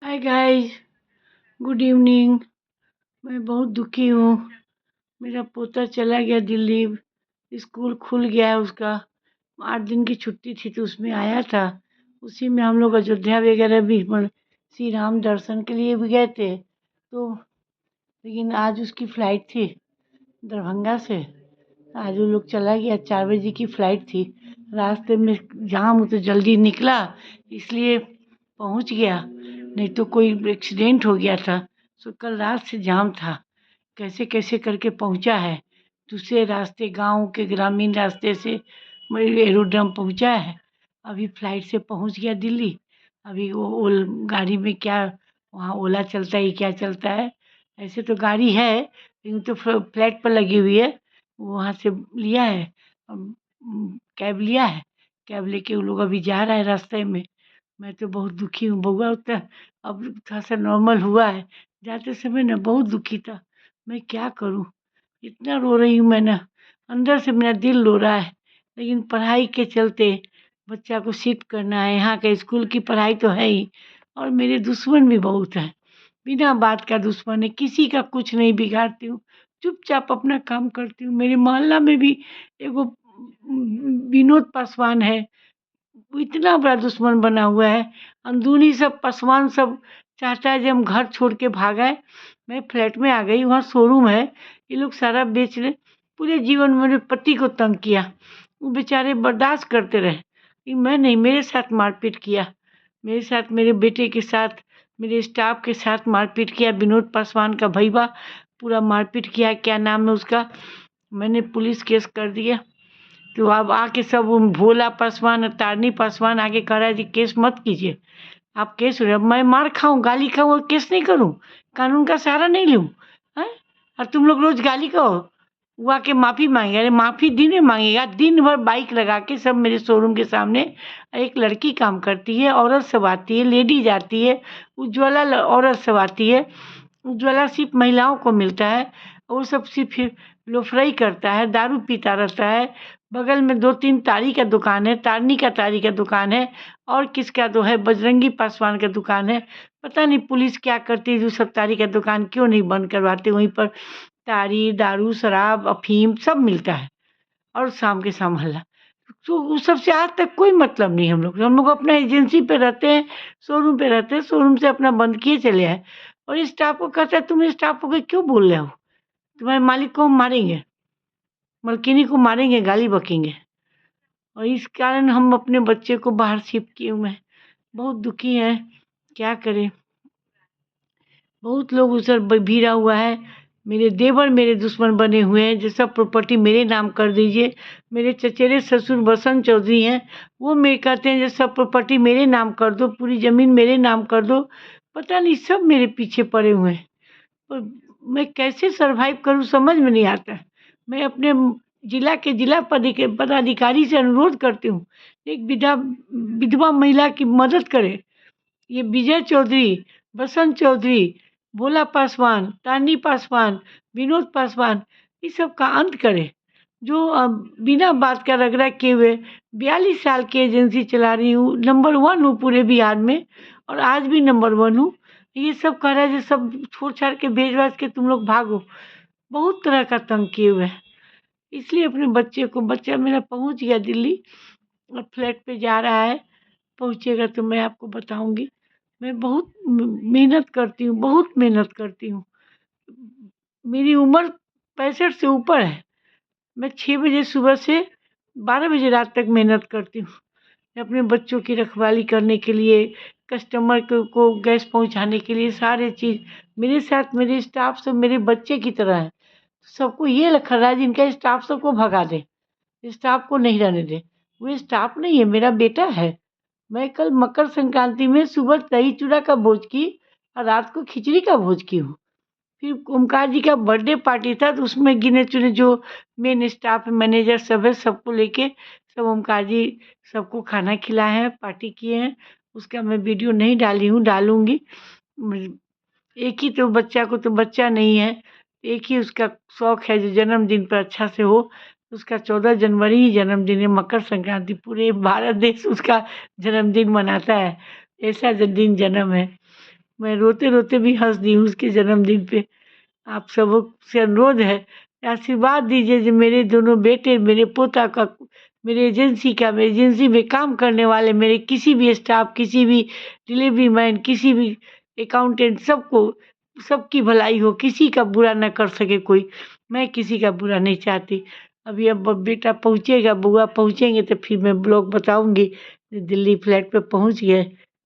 Hi guys, good evening. मैं बहुत दुखी हूँ। मेरा पोता चला गया दिल्ली। स्कूल खुल गया है उसका। 8 दिन की छुट्टी थी तो उसमें आया था। उसी में हम लोग अयोध्या वगैरह भी श्री राम दर्शन के लिए भी गए थे। तो लेकिन आज उसकी फ़्लाइट थी दरभंगा से। आज वो लोग चला गया, 4 बजे की फ़्लाइट थी। रास्ते में जाम हो तो जल्दी निकला, इसलिए पहुंच गया। नहीं तो कोई एक्सीडेंट हो गया था। सो कल रात से जाम था। कैसे कैसे करके पहुंचा है। दूसरे रास्ते, गांव के ग्रामीण रास्ते से एरोड्रम पहुंचा है। अभी फ्लाइट से पहुंच गया दिल्ली। अभी वो गाड़ी में क्या वहाँ ओला चलता है, क्या चलता है। ऐसे तो गाड़ी है लेकिन तो फ्लैट पर लगी हुई है। वहाँ से लिया है। कैब लिया है। कैब लेके वो लोग अभी जा रहा है रास्ते में। मैं तो बहुत दुखी हूँ बउआ। उतना अब थोड़ा-सा नॉर्मल हुआ है। जाते समय ना बहुत दुखी था। मैं क्या करूँ? इतना रो रही हूँ मैं ना, अंदर से मेरा दिल रो रहा है। लेकिन पढ़ाई के चलते बच्चा को शिफ्ट करना है। यहाँ के स्कूल की पढ़ाई तो है ही, और मेरे दुश्मन भी बहुत हैं। बिना बात का दुश्मन है, किसी का कुछ नहीं बिगाड़ती हूँ, चुपचाप अपना काम करती हूँ। मेरे मोहल्ला में भी एगो विनोद पासवान है। वो इतना बड़ा दुश्मन बना हुआ है। अंदरूनी सब पासवान सब चाहता है कि हम घर छोड़ के भाग आए। मैं फ्लैट में आ गई, वहाँ शोरूम है, ये लोग सारा बेच रहे। पूरे जीवन में मेरे पति को तंग किया, वो बेचारे बर्दाश्त करते रहे, लेकिन मैं नहीं। मेरे साथ मारपीट किया, मेरे साथ, मेरे बेटे के साथ, मेरे स्टाफ के साथ मारपीट किया। विनोद पासवान का भईवा पूरा मारपीट किया। क्या नाम है उसका, मैंने पुलिस केस कर दिया। तो अब आके सब भोला पासवान, तारनी पासवान आके कह रहा है कि केस मत कीजिए। आप केस, मैं मार खाऊं, गाली खाऊं और केस नहीं करूं, कानून का सहारा नहीं लूं? हैं? और तुम लोग रोज गाली कहो, वो आके माफी मांगे। अरे माफी दिन में मांगेगा? दिन भर बाइक लगा के सब मेरे शोरूम के सामने। एक लड़की काम करती है, औरत सब आती है, लेडीज आती है, उज्ज्वला औरत सब आती है। उज्ज्वला सिर्फ महिलाओं को मिलता है। वो सब सिर्फ लोफराई करता है, दारू पीता रहता है। बगल में 2-3 तारी का दुकान है, तारनी का तारी का दुकान है, और किसका तो है, बजरंगी पासवान का दुकान है। पता नहीं पुलिस क्या करती है, जो सब तारी का दुकान क्यों नहीं बंद करवाते। वहीं पर तारी, दारू, शराब, अफीम सब मिलता है, और शाम के शाम हल्ला। तो उस सब से आज तक कोई मतलब नहीं। हम लोग अपना एजेंसी पे रहते हैं, शोरूम पे रहते हैं, शोरूम से अपना बंद किए चले आए। और स्टाफ को कहता है, तुम स्टाफ को क्यों बोल रहे हो? तुम्हारे मालिक को हम मारेंगे, मलकिनी को मारेंगे, गाली बकेंगे। और इस कारण हम अपने बच्चे को बाहर शिफ्ट किए हुए हैं। बहुत दुखी हैं, क्या करें। बहुत लोग उधर भीड़ा हुआ है। मेरे देवर मेरे दुश्मन बने हुए हैं, जो सब प्रॉपर्टी मेरे नाम कर दीजिए। मेरे चचेरे ससुर बसंत चौधरी हैं, वो मेरे कहते हैं जो सब प्रॉपर्टी मेरे नाम कर दो, पूरी ज़मीन मेरे नाम कर दो। पता नहीं सब मेरे पीछे पड़े हुए हैं। और मैं कैसे सर्वाइव करूँ समझ में नहीं आता है। मैं अपने जिला के पदाधिकारी से अनुरोध करती हूँ, एक विधवा महिला की मदद करें। ये विजय चौधरी, बसंत चौधरी, भोला पासवान, तानी पासवान, विनोद पासवान, इस सब का अंत करें। जो बिना बात का रगड़ा किए हुए 42 साल की एजेंसी चला रही हूँ, नंबर 1 हूँ पूरे बिहार में, और आज भी नंबर 1 हूँ। ये सब कह रहा है, जो सब छोड़-छाड़ के भेज-भाज के तुम लोग भागो। बहुत तरह का तंग किए हुए हैं। इसलिए अपने बच्चे को, बच्चा मेरा पहुँच गया दिल्ली, अब फ्लैट पे जा रहा है। पहुँचेगा तो मैं आपको बताऊँगी। मैं बहुत मेहनत करती हूँ, बहुत मेहनत करती हूँ। मेरी उम्र 65 से ऊपर है। मैं 6 बजे सुबह से 12 बजे रात तक मेहनत करती हूँ। मैं अपने बच्चों की रखवाली करने के लिए, कस्टमर को गैस पहुँचाने के लिए, सारे चीज़ मेरे साथ, मेरे स्टाफ सब मेरे बच्चे की तरह हैं। सबको ये रखा है जिनका स्टाफ सबको भगा दे, स्टाफ को नहीं रहने दे। वो स्टाफ नहीं है, मेरा बेटा है। मैं कल मकर संक्रांति में सुबह दही चूड़ा का भोज की, और रात को खिचड़ी का भोज की हूँ। फिर ओमकार जी का बर्थडे पार्टी था, तो उसमें गिने-चुने जो मेन स्टाफ मैनेजर सब है, सबको लेके सब ओमकार जी सबको खाना खिलाए हैं, पार्टी किए हैं। उसका मैं वीडियो नहीं डाली हूँ, डालूँगी। एक ही तो बच्चा को तो बच्चा नहीं है, एक ही उसका शौक है जो जन्मदिन पर अच्छा से हो। उसका 14 जनवरी ही जन्मदिन है, मकर संक्रांति। पूरे भारत देश उसका जन्मदिन मनाता है, ऐसा दिन जन्म है। मैं रोते-रोते भी हँस दी उसके जन्मदिन पे। आप सबों से अनुरोध है, आशीर्वाद दीजिए जो मेरे दोनों बेटे, मेरे पोता का, मेरी एजेंसी में काम करने वाले मेरे किसी भी स्टाफ, किसी भी डिलीवरी मैन, किसी भी अकाउंटेंट, सबकी भलाई हो, किसी का बुरा ना कर सके कोई। मैं किसी का बुरा नहीं चाहती। अभी अब बेटा पहुँचेगा, बुआ पहुँचेंगे तो फिर मैं ब्लॉग बताऊँगी। दिल्ली फ्लैट पे पहुँच गए।